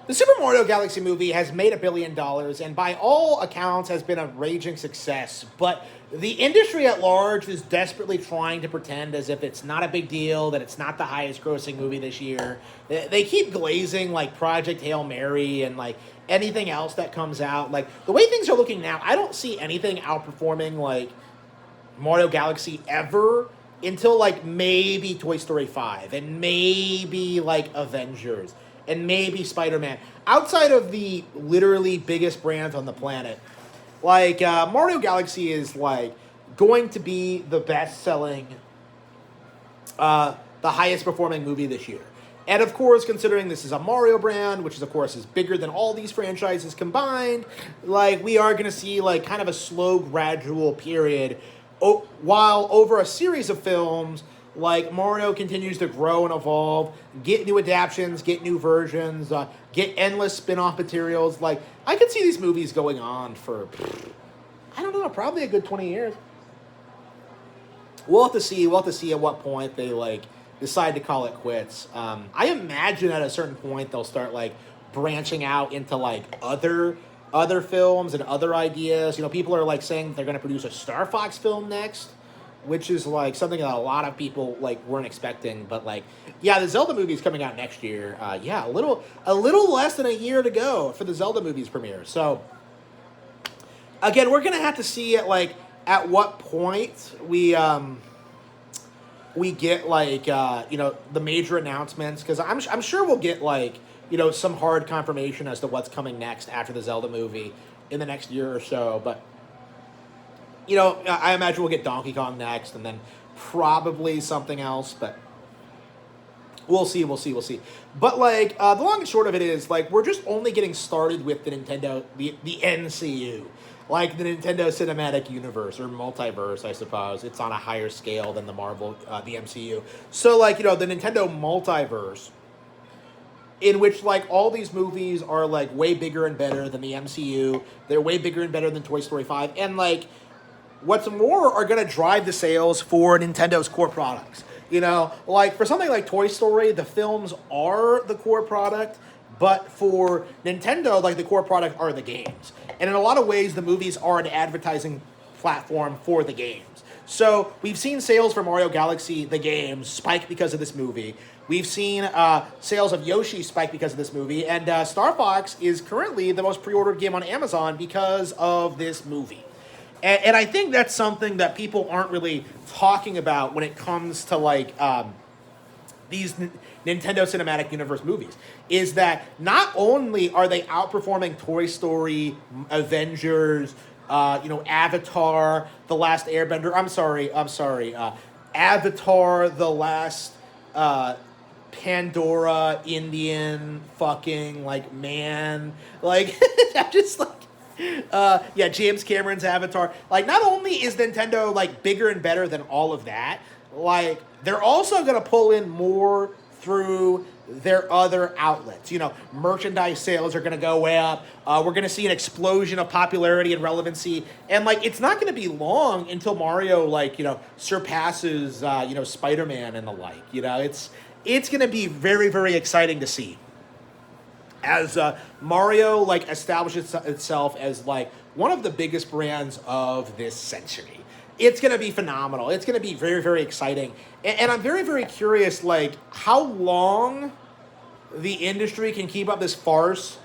The Super Mario Galaxy movie has made $1 billion and by all accounts has been a raging success, but the industry at large is desperately trying to pretend as if it's not a big deal, that it's not the highest grossing movie this year. They keep glazing like Project Hail Mary and like anything else that comes out. Like the way things are looking now, I don't see anything outperforming like Mario Galaxy ever until like maybe Toy Story 5 and maybe like Avengers and maybe Spider-Man. Outside of the literally biggest brands on the planet, like Mario Galaxy is like going to be the best-selling, the highest performing movie this year. And of course, considering this is a Mario brand, which is of course is bigger than all these franchises combined, like we are going to see like kind of a slow, gradual period, while over a series of films, like Mario continues to grow and evolve, get new adaptations, get new versions, get endless spin-off materials. Like I could see these movies going on for, I don't know, probably a good 20 years. We'll have to see. We'll have to see at what point they like decide to call it quits. I imagine at a certain point they'll start like branching out into like other films and other ideas. You know, people are like saying they're going to produce a Star Fox film next, which is like something that a lot of people like weren't expecting. But like, yeah, the Zelda movie is coming out next year. Yeah, a little less than a year to go for the Zelda movie's premiere. So again, we're gonna have to see it like at what point we get like you know, the major announcements, because I'm sure we'll get like, you know, some hard confirmation as to what's coming next after the Zelda movie in the next year or so. But you know, I imagine we'll get Donkey Kong next, and then probably something else. But we'll see, we'll see, we'll see. But like the long and short of it is like we're just only getting started with the Nintendo, the NCU, like the Nintendo Cinematic Universe or Multiverse, I suppose. It's on a higher scale than the Marvel, the MCU. So like, you know, the Nintendo Multiverse, in which like all these movies are like way bigger and better than the MCU. They're way bigger and better than Toy Story 5, and like what's more, are going to drive the sales for Nintendo's core products. You know, like for something like Toy Story, the films are the core product, but for Nintendo, like the core product are the games. And in a lot of ways, the movies are an advertising platform for the games. So we've seen sales for Mario Galaxy, the games, spike because of this movie. We've seen sales of Yoshi spike because of this movie. And Star Fox is currently the most pre-ordered game on Amazon because of this movie. And I think that's something that people aren't really talking about when it comes to like these Nintendo Cinematic Universe movies, is that not only are they outperforming Toy Story, Avengers, you know, Avatar, The Last Airbender. I'm sorry. Avatar, The Last Pandora, Indian, fucking like man, like I'm just like. Yeah, James Cameron's Avatar. Like, not only is Nintendo like bigger and better than all of that, like they're also gonna pull in more through their other outlets. You know, merchandise sales are gonna go way up. We're gonna see an explosion of popularity and relevancy, and like it's not gonna be long until Mario like, you know, surpasses you know, Spider-Man and the like. You know, it's gonna be very, very exciting to see as Mario like establishes itself as like one of the biggest brands of this century. It's gonna be phenomenal. It's gonna be very, very exciting, and I'm very, very curious like how long the industry can keep up this farce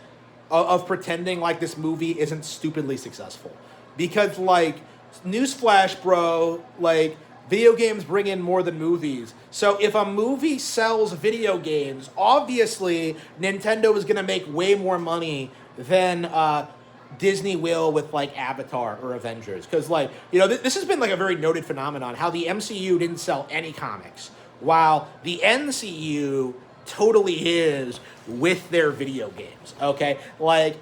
of pretending like this movie isn't stupidly successful. Because like, newsflash, bro, like video games bring in more than movies. So if a movie sells video games, obviously Nintendo is going to make way more money than Disney will with like Avatar or Avengers. Because like, you know, this has been like a very noted phenomenon, how the MCU didn't sell any comics, while the NCU totally is with their video games. Okay, like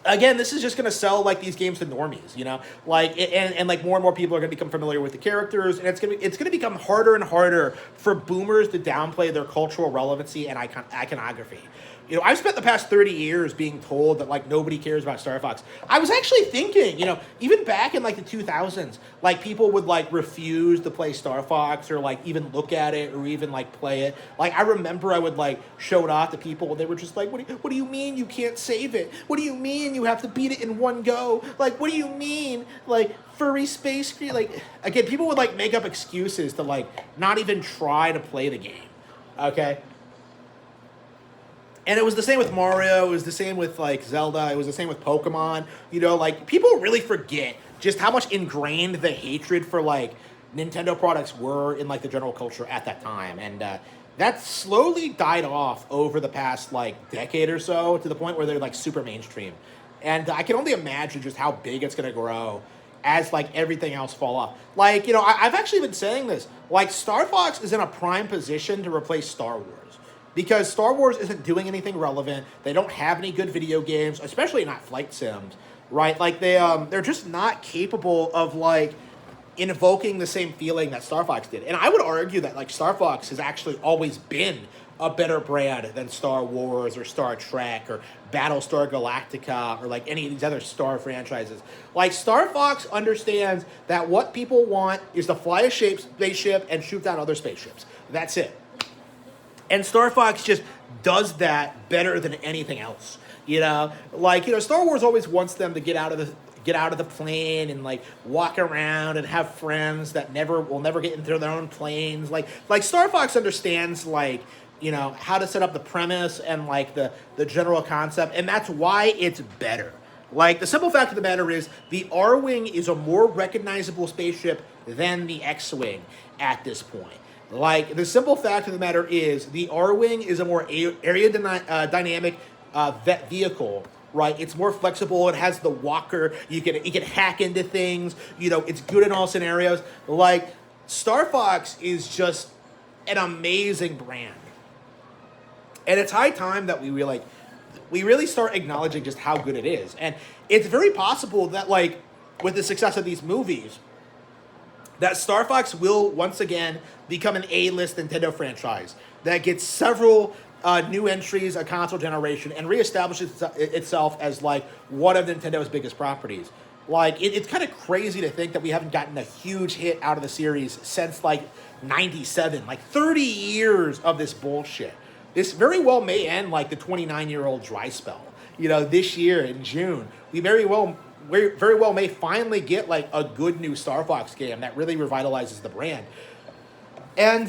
again, this is just going to sell like these games to normies, you know, like and like more and more people are going to become familiar with the characters, and it's going to become harder and harder for boomers to downplay their cultural relevancy and iconography. You know, I've spent the past 30 years being told that, like, nobody cares about Star Fox. I was actually thinking, you know, even back in, like, the 2000s, like, people would, like, refuse to play Star Fox or, like, even look at it or even, like, play it. Like, I remember I would, like, show it off to people and they were just like, what do you mean you can't save it? What do you mean you have to beat it in one go? Like, what do you mean? Like, furry space creature? Like, again, people would, like, make up excuses to, like, not even try to play the game. Okay? And it was the same with Mario. It was the same with, like, Zelda. It was the same with Pokemon. You know, like, people really forget just how much ingrained the hatred for, like, Nintendo products were in, like, the general culture at that time. And that slowly died off over the past, like, decade or so to the point where they're, like, super mainstream. And I can only imagine just how big it's going to grow as, like, everything else fall off. Like, you know, I've actually been saying this. Like, Star Fox is in a prime position to replace Star Wars. Because Star Wars isn't doing anything relevant. They don't have any good video games, especially not flight sims, right? Like, they're just not capable of, like, invoking the same feeling that Star Fox did. And I would argue that, like, Star Fox has actually always been a better brand than Star Wars or Star Trek or Battlestar Galactica or, like, any of these other Star franchises. Like, Star Fox understands that what people want is to fly a spaceship and shoot down other spaceships. That's it. And Star Fox just does that better than anything else. You know, like, you know, Star Wars always wants them to get out of the plane and, like, walk around and have friends that will never get into their own planes. Like Star Fox understands, like, you know, how to set up the premise and, like, the general concept, and that's why it's better. Like, the simple fact of the matter is the R-Wing is a more recognizable spaceship than the X-Wing at this point. Like, the simple fact of the matter is the R-Wing is a more aerodynamic vehicle, right? It's more flexible. It has the walker. You can hack into things. You know, it's good in all scenarios. Like, Star Fox is just an amazing brand. And it's high time that we really start acknowledging just how good it is. And it's very possible that, like, with the success of these movies, that Star Fox will once again become an A-list Nintendo franchise that gets several new entries a console generation and reestablishes itself as, like, one of Nintendo's biggest properties. Like, it's kind of crazy to think that we haven't gotten a huge hit out of the series since, like, 97. Like, 30 years of this bullshit. This very well may end like the 29-year-old dry spell. You know, this year in June, we very well may finally get, like, a good new Star Fox game that really revitalizes the brand. And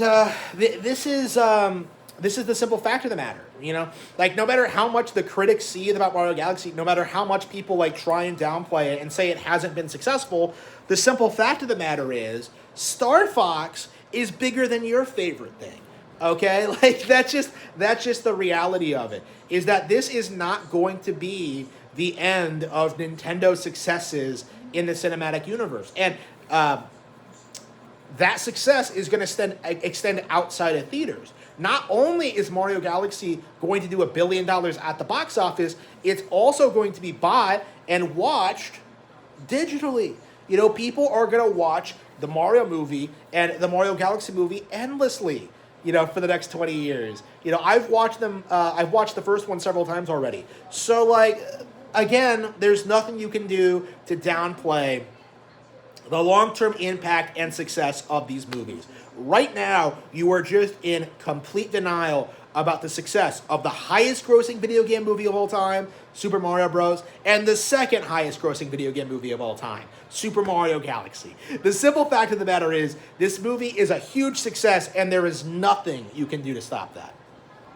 this is the simple fact of the matter, you know? Like, no matter how much the critics see about Mario Galaxy, no matter how much people, like, try and downplay it and say it hasn't been successful, the simple fact of the matter is Star Fox is bigger than your favorite thing. Okay? Like, that's just the reality of it, is that this is not going to be the end of Nintendo's successes in the cinematic universe. And that success is going to extend outside of theaters. Not only is Mario Galaxy going to do $1 billion at the box office, it's also going to be bought and watched digitally. You know, people are going to watch the Mario movie and the Mario Galaxy movie endlessly, you know, for the next 20 years. You know, I've watched them, I've watched the first one several times already. So, like, again, there's nothing you can do to downplay the long-term impact and success of these movies. Right now, you are just in complete denial about the success of the highest-grossing video game movie of all time, Super Mario Bros., and the second highest-grossing video game movie of all time, Super Mario Galaxy. The simple fact of the matter is, this movie is a huge success, and there is nothing you can do to stop that.